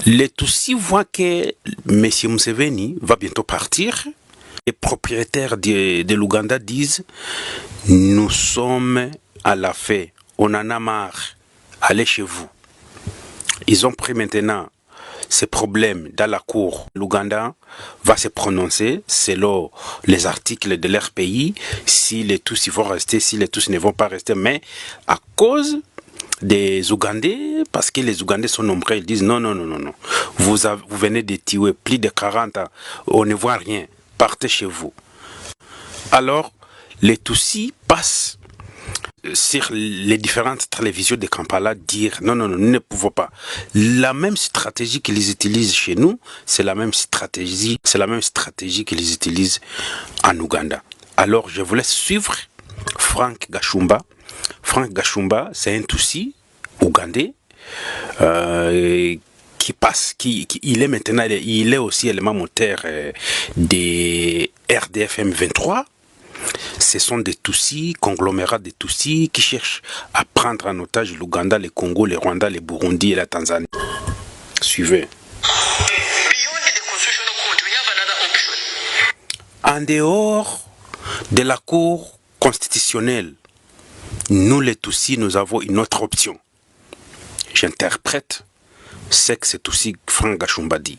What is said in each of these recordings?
Les Tutsis voient que M. Museveni va bientôt partir. Les propriétaires de l'Ouganda disent « Nous sommes à la fin, on en a marre, allez chez vous ». Ils ont pris maintenant ces problèmes dans la cour. L'Ouganda va se prononcer selon les articles de leur pays, si les Tutsis vont rester, si les Tutsis ne vont pas rester. Mais à cause des Ougandais, parce que les Ougandais sont nombreux, ils disent non, non, non, non, non. Vous venez de tuer plus de 40 ans, on ne voit rien, partez chez vous. Alors, les Tutsis passent sur les différentes télévisions de Kampala dire non, non, non, nous ne pouvons pas. La même stratégie qu'ils utilisent chez nous, c'est la même stratégie qu'ils utilisent en Ouganda. Alors, je vous laisse suivre Frank Gashumba. Frank Gashumba, c'est un Tutsi ougandais il est maintenant, il est aussi élément moteur des RDFM 23. Ce sont des Tutsis, conglomérats de Tutsis qui cherchent à prendre en otage l'Ouganda, le Congo, le Rwanda, le Burundi et la Tanzanie. Suivez. En dehors de la Cour constitutionnelle, nous les Tutsis, nous avons une autre option. J'interprète ce que c'est aussi Frank Gashumba dit.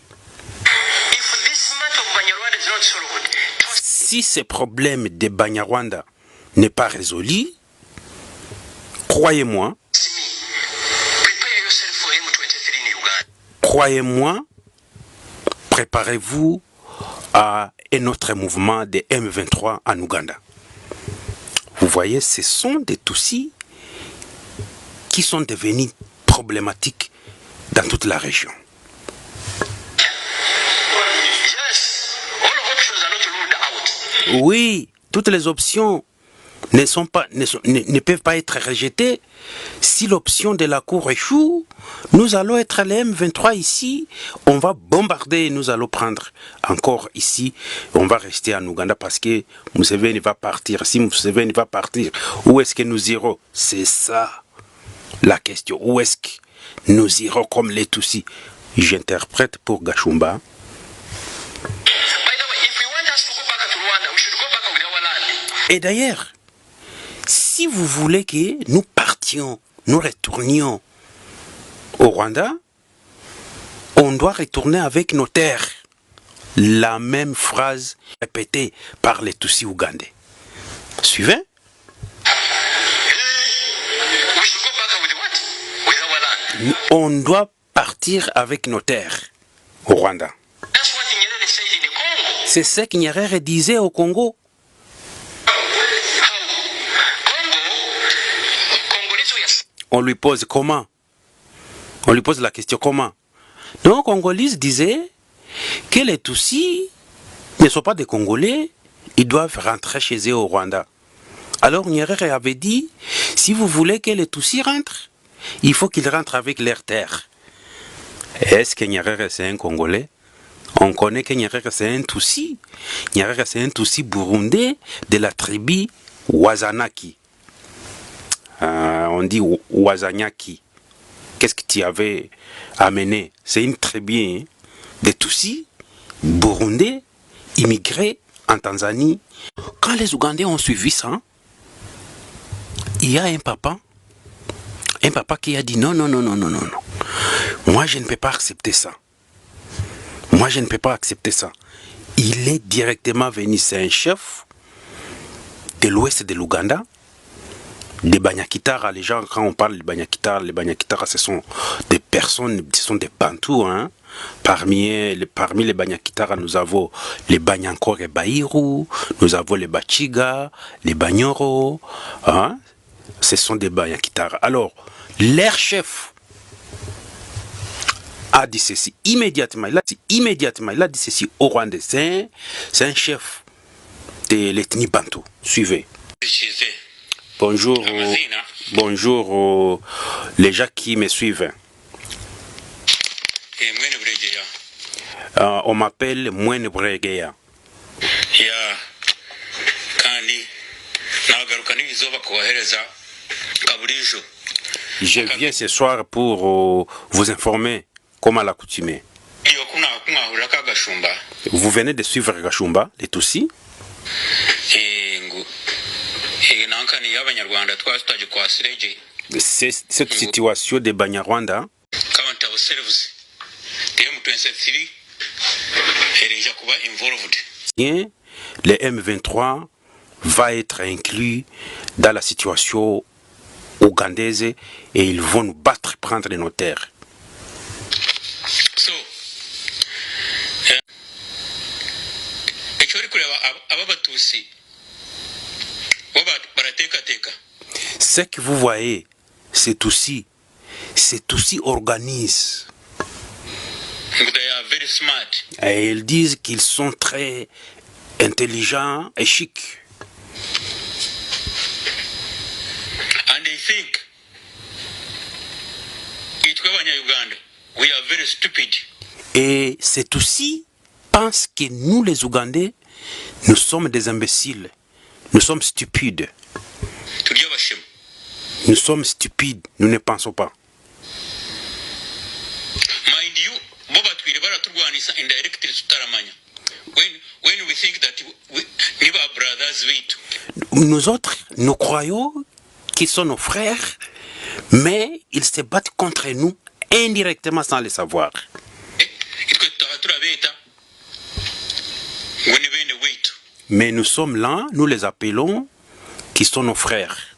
Si ce problème de Banyarwanda n'est pas résolu, croyez-moi, préparez-vous à un autre mouvement de M23 en Ouganda. Vous voyez, ce sont des Tutsis qui sont devenus problématiques dans toute la région. Oui, toutes les options ne peuvent pas être rejetées. Si l'option de la Cour échoue, nous allons être les M23 ici, on va bombarder, nous allons prendre encore ici, on va rester en Ouganda parce que Museveni va partir. Si Museveni va partir, où est-ce que nous irons? C'est ça la question. Où est-ce que nous irons comme les Tutsis? J'interprète pour Gashumba. Et d'ailleurs, si vous voulez que nous partions, nous retournions au Rwanda, on doit retourner avec nos terres. La même phrase répétée par les Tutsis ougandais. Suivez. On doit partir avec nos terres au Rwanda. C'est ce que Nyerere disait au Congo. On lui pose comment? On lui pose la question comment? Donc, Congolais disait que les Tutsis ne sont pas des Congolais, ils doivent rentrer chez eux au Rwanda. Alors, Nyerere avait dit, si vous voulez que les Tutsis rentrent, il faut qu'ils rentrent avec leurs terres. Est-ce que Nyerere c'est un Congolais? On connaît que Nyerere c'est un Tutsi. Nyerere c'est un Tutsi burundais de la tribu Wazanaki. On dit Wazanyaki. Qu'est-ce que tu avais amené? C'est une tribu de Tutsis, burundais, immigrés en Tanzanie. Quand les Ougandais ont suivi ça, il y a un papa qui a dit non, non, non, non, non, non, non. Moi, je ne peux pas accepter ça. Moi, je ne peux pas accepter ça. Il est directement venu, c'est un chef de l'ouest de l'Ouganda, des Banyakitara. Les gens, quand on parle de Banyakitara, les Banyakitara, ce sont des personnes, ce sont des Bantous. Hein. Parmi les Banyakitara, nous avons les Banyankore et Baïru, nous avons les Bachiga, les Banyoro. Hein. Ce sont des Banyakitara. Alors, leur chef a dit ceci immédiatement. Il a dit ceci au Rwanda. C'est un chef de l'ethnie Bantou. Suivez. Bonjour, bonjour les gens qui me suivent. On m'appelle Mwene Bregeya. Je viens ce soir pour vous informer comme à l'accoutumée. Vous venez de suivre Gashumba, les Tutsis. Cette situation de Banyarwanda, le M23 va être inclus dans la situation ougandaise et ils vont nous battre, prendre nos terres. Ce que vous voyez, c'est aussi organisé. Et ils disent qu'ils sont très intelligents et chics. And they think Uganda, we are very stupid. Et c'est aussi pense que nous les Ougandais, nous sommes des imbéciles. Nous sommes stupides. Nous sommes stupides, nous ne pensons pas. Mind you, when we think that we are brothers, nous autres, nous croyons qu'ils sont nos frères, mais ils se battent contre nous indirectement sans le savoir. Mais nous sommes là, nous les appelons, qui sont nos frères.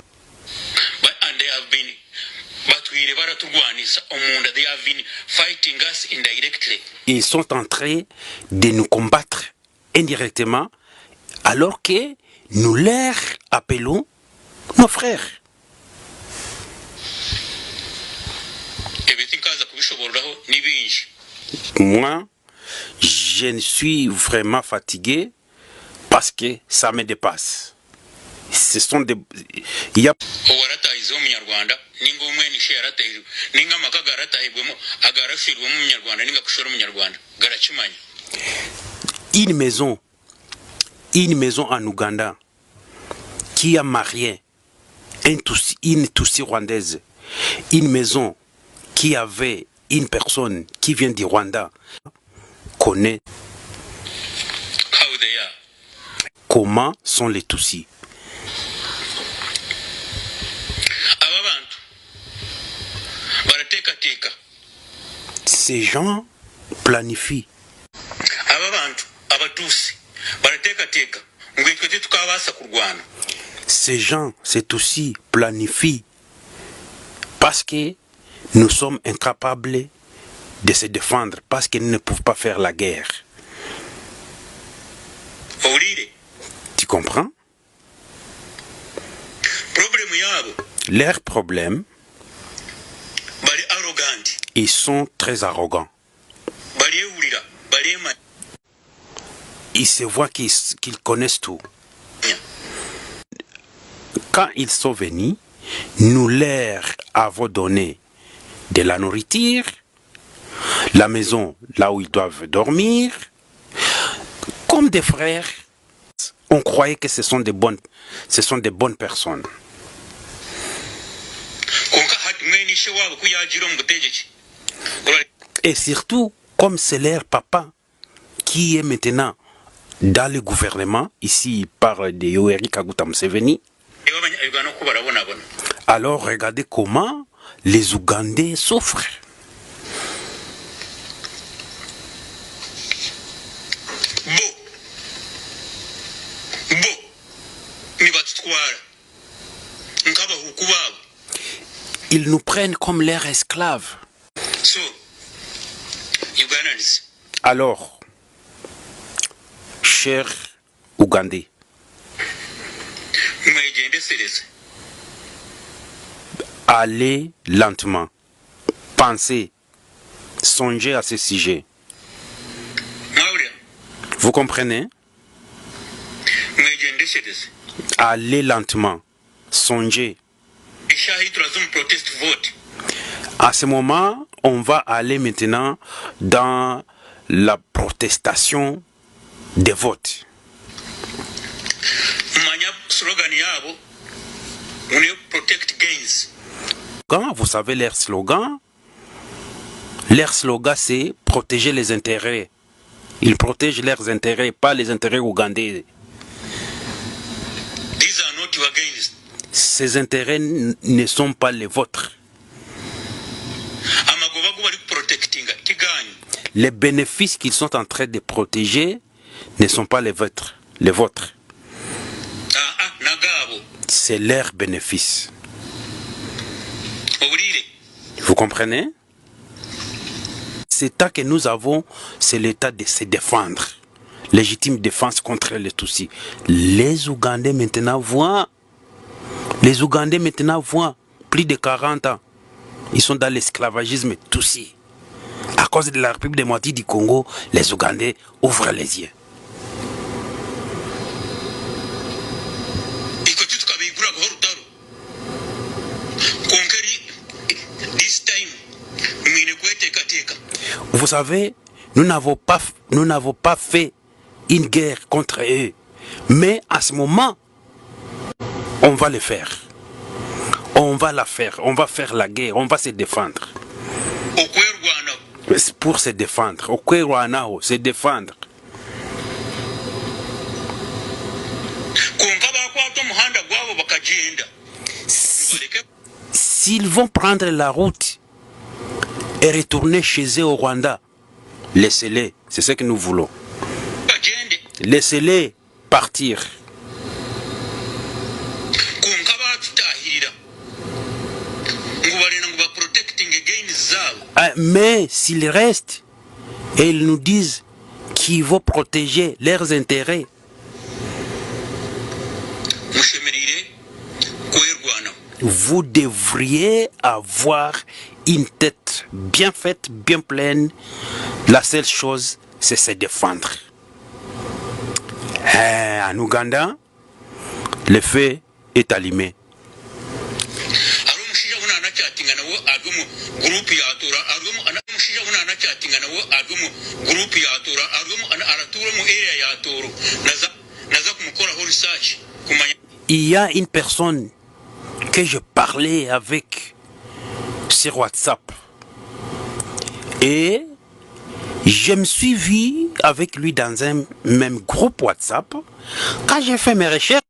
Ils sont en train de nous combattre indirectement, alors que nous leur appelons nos frères. Moi, je suis vraiment fatigué parce que ça me dépasse. Ce sont des... Il y a... Une maison en Ouganda qui a marié une Tutsi rwandaise, une maison qui avait une personne qui vient du Rwanda, connaît comment sont les Tutsis. Ces gens planifient. Ces gens, c'est aussi planifient parce que nous sommes incapables de se défendre, parce qu'ils ne peuvent pas faire la guerre. Tu comprends? Leur problème, ils sont très arrogants. Ils se voient qu'ils connaissent tout. Quand ils sont venus, nous leur avons donné de la nourriture, la maison là où ils doivent dormir, comme des frères. On croyait que ce sont des bonnes personnes. Et surtout, comme c'est leur papa qui est maintenant dans le gouvernement, ici il parle de Yoweri Kaguta Museveni, alors regardez comment les Ougandais souffrent. Ils nous prennent comme leurs esclaves. Alors, chers Ougandais, allez lentement, pensez, songez à ce sujet. Vous comprenez? Allez lentement, songez. À ce moment, on va aller maintenant dans la protestation des votes. Quand vous savez leur slogan, Leur slogan, c'est protéger les intérêts. Ils protègent leurs intérêts, pas les intérêts ougandais. These are not your gains. Ces intérêts ne sont pas les vôtres. Amagoba go bali protectinga kiganyu. Les bénéfices qu'ils sont en train de protéger ne sont pas les vôtres. Les vôtres. Nagabo. C'est leurs bénéfices. Owulire. Vous comprenez? Cet état que nous avons, c'est l'état de se défendre. Légitime défense contre les Tutsis. Les Ougandais maintenant voient. Les Ougandais maintenant voient plus de 40 ans. Ils sont dans l'esclavagisme Tutsi. À cause de la République démocratique du Congo, les Ougandais ouvrent les yeux. Vous savez, nous n'avons pas fait une guerre contre eux. Mais à ce moment, on va le faire. On va la faire. On va faire la guerre. On va se défendre. Pour se défendre. Okwerwanao, se défendre. S'ils vont prendre la route et retourner chez eux au Rwanda, laissez-les. C'est ce que nous voulons. Laissez-les partir. Mais s'ils restent et ils nous disent qu'ils vont protéger leurs intérêts, vous devriez avoir une tête bien faite, bien pleine. La seule chose, c'est se défendre. En Ouganda, le feu est allumé. Il y a une personne que je parlais avec sur WhatsApp et je me suis vu avec lui dans un même groupe WhatsApp. Quand j'ai fait mes recherches,